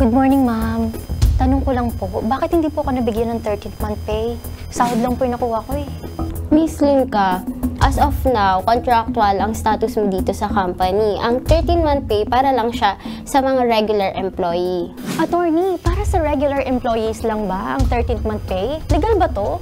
Good morning, ma'am. Tanong ko lang po, bakit hindi po ako nabigyan ng 13th month pay? Sahod lang po yung nakuha ko eh. Miss Linka, as of now, contractual ang status mo dito sa company. Ang 13-month pay para lang siya sa mga regular employee. Attorney, para sa regular employees lang ba ang 13th month pay? Legal ba to?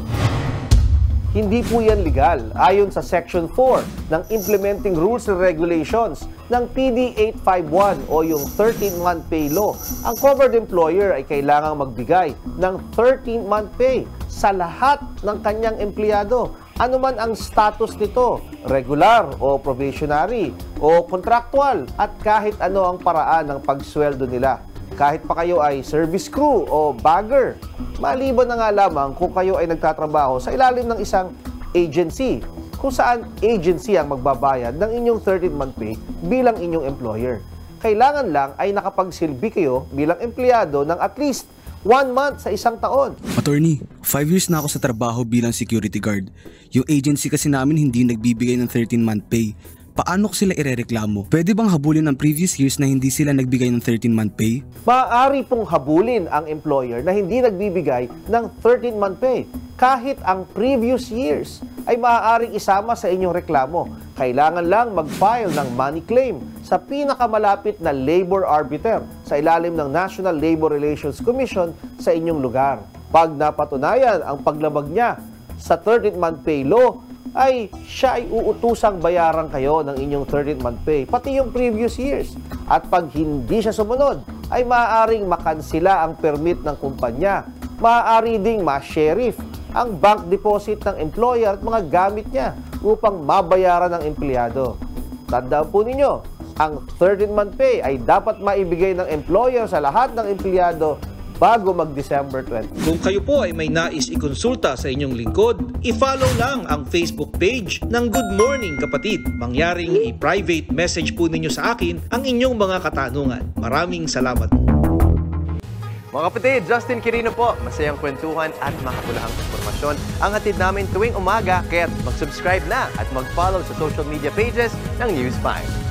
Hindi po yan legal ayon sa Section 4 ng Implementing Rules and Regulations ng PD 851 o yung 13-month pay law. Ang covered employer ay kailangang magbigay ng 13-month pay sa lahat ng kanyang empleyado. Ano man ang status nito, regular o probationary o contractual at kahit ano ang paraan ng pagsweldo nila. Kahit pa kayo ay service crew o bagger, maliban na nga lamang kung kayo ay nagtatrabaho sa ilalim ng isang agency, kung saan agency ang magbabayad ng inyong 13th-month pay bilang inyong employer. Kailangan lang ay nakapagsilbi kayo bilang empleyado ng at least 1 month sa isang taon. Attorney, 5 years na ako sa trabaho bilang security guard. Yung agency kasi namin hindi nagbibigay ng 13-month pay. Paano ko sila irereklamo? Pwede bang habulin ang previous years na hindi sila nagbigay ng 13-month pay? Maaari pong habulin ang employer na hindi nagbibigay ng 13th-month pay. Kahit ang previous years ay maaaring isama sa inyong reklamo. Kailangan lang mag-file ng money claim sa pinakamalapit na labor arbiter sa ilalim ng National Labor Relations Commission sa inyong lugar. Pag napatunayan ang paglabag niya sa 13th-month pay law, ay siya ay uutusang bayaran kayo ng inyong 13th-month pay, pati yung previous years. At pag hindi siya sumunod, ay maaaring makansila ang permit ng kumpanya. Maaari ding ma-sheriff ang bank deposit ng employer at mga gamit niya upang mabayaran ng empleyado. Tandaan po ninyo, ang 13th-month pay ay dapat maibigay ng employer sa lahat ng empleyado bago mag-December 20. Kung kayo po ay may nais ikonsulta sa inyong lingkod, i-follow lang ang Facebook page ng Good Morning Kapatid. Mangyaring i-private message po ninyo sa akin ang inyong mga katanungan. Maraming salamat. Mga kapatid, Justin Quirino po. Masayang kwentuhan at makapulahang informasyon ang hatid namin tuwing umaga. Kaya't mag-subscribe na at mag-follow sa social media pages ng News 5.